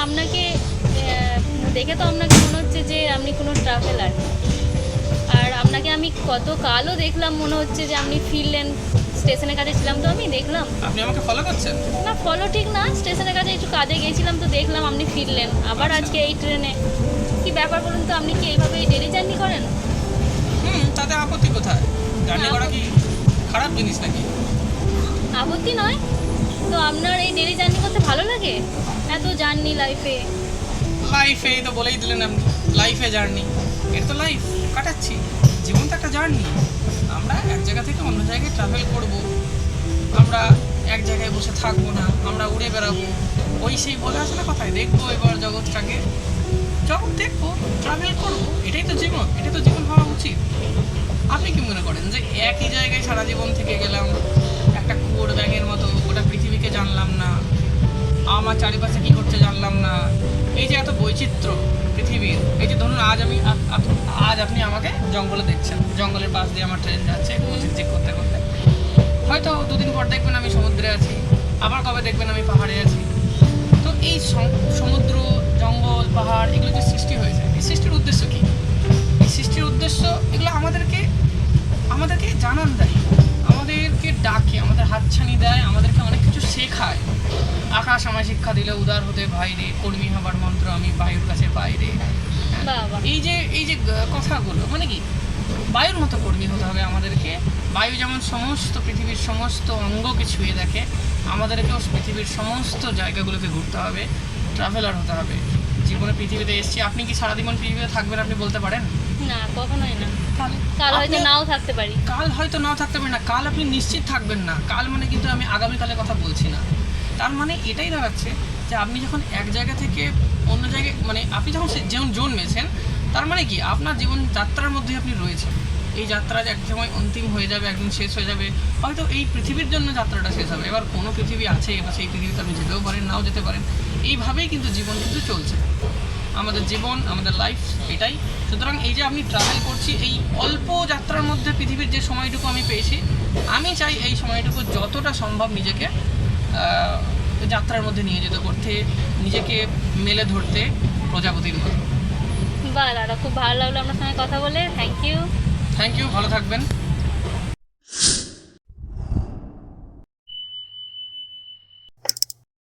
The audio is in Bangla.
আপনাকে দেখে তো আপনাকে মনে হচ্ছে যে আপনি কোনো ট্রাভেলার। আর আপনাকে আমি কত কালও দেখলাম, মনে হচ্ছে যে আপনি ফিরলেন। স্টেশনের কাছে ছিলাম তো, আমি দেখলাম। আপনি আমাকে ফলো করছেন? না, ফলো ঠিক না, স্টেশনের কাছে একটু কাজে গিয়েছিলাম তো দেখলাম আপনি ফিরলেন আবার আচ্ছা। আজকে এই ট্রেনে। কি ব্যাপার বলুন তো, আপনি কি এইভাবে ডেলি জার্নি করেন? তাতে আপত্তি কোথায়? জার্নি করা কি খারাপ জিনিস নাকি? আপত্তি নয় তো, আপনার এই ডেলি জার্নি করতে ভালো লাগে? এত জার্নি লাইফে। লাইফে তো বলেই দিলেন আপনি, লাইফে জার্নি। এটা তো লাইফ কাটাচ্ছি, জীবন তো একটা জার্নি। আমরা এক জায়গা থেকে অন্য জায়গায় ট্রাভেল করব, আমরা এক জায়গায় বসে থাকবো না, আমরা উড়ে বেড়াবো। ওই সেই বলে আসলে কথায় দেখবো এবার জগৎটাকে, জগৎ দেখবো, ট্রাভেল করবো, এটাই তো জীবন, এটা তো জীবন হওয়া উচিত। আপনি কি মনে করেন যে একই জায়গায় সারা জীবন থেকে গেলাম, একটা কুয়োর ব্যাগের মতো গোটা পৃথিবীকে জানলাম না, আমার চারিপাশে কী করছে জানলাম না? এই যে এত বৈচিত্র্য পৃথিবীর, এই যে ধরুন আজ আজ আপনি আমাকে জঙ্গলে দেখছেন, জঙ্গলের পাশ দিয়ে আমার ট্রেন যাচ্ছে ঝিকঝিক করতে করতে। হয়তো দুদিন পর দেখবেন আমি সমুদ্রে আছি, আবার কবে দেখবেন আমি পাহাড়ে আছি। তো এই সমুদ্র, জঙ্গল, পাহাড় এগুলো যে সৃষ্টি হয়েছে, এই সৃষ্টির উদ্দেশ্য কী? এই সৃষ্টির উদ্দেশ্য এগুলো আমাদেরকে জানান দেয়, আমাদেরকে ডাকে, আমাদের হাতছানি দেয়, আমাদেরকে অনেক কিছু শেখায়। আকাশ আমায় শিক্ষা দিলে উদার হতে ভাই রে, কর্মী হবার মন্ত্র আমি বায়ুর কাছে পাই রে। বাবা, এই যে কথাগুলো মানে কি, বায়ুর মতো কর্মী হতে হবে আমাদেরকে। বায়ু যেমন সমস্ত পৃথিবীর সমস্ত অঙ্গকে ছুঁয়ে দেখে, আমাদেরকেও পৃথিবীর সমস্ত জায়গাগুলোকে ঘুরতে হবে, ট্রাভেলার হতে হবে। জীবনে পৃথিবীতে এসেছি, আপনি কি সারা জীবন পৃথিবীতে থাকবেন আপনি বলতে পারেন? না, কখনোই না। তাহলে কাল হয়তো আপনি- নাও থাকতে পারি। কাল হয়তো নাও থাকতে পারে না, কাল আপনি নিশ্চিত থাকবেন না। কাল মানে কিন্তু আমি আগামীকালের কথা বলছি না। তার মানে এটাই দাঁড়াচ্ছে যে আপনি যখন এক জায়গা থেকে অন্য জায়গায়, মানে আপনি যখন যেমন জন্মেছেন, তার মানে কি আপনার জীবন যাত্রার মধ্যে আপনি রয়েছেন। এই যাত্রা এক সময় অন্তিম হয়ে যাবে, একদিন শেষ হয়ে যাবে। হয়তো এই পৃথিবীর জন্য যাত্রাটা শেষ হবে, এবার কোনো পৃথিবী আছে, এবার সেই পৃথিবীতে আপনি যেতেও পারেন, নাও যেতে পারেন। এইভাবেই কিন্তু জীবন কিন্তু চলছে, আমাদের জীবন, আমাদের লাইফ এটাই। সুতরাং এই যে আমি ট্রাভেল করছি, এই অল্প যাত্রার মধ্যে পৃথিবীর যে সময়টুকু আমি পেয়েছি, আমি চাই এই সময়টুকু যতটা সম্ভব নিজেকে যাত্রার মধ্যে নিয়ে যেতে, করতে, নিজেকে মেলে ধরতে প্রজাপতির মতো। বাহ দাদা, খুব ভালো লাগলো আপনার সঙ্গে কথা বলে। Thank you. থ্যাংক ইউ, ভালো থাকবেন।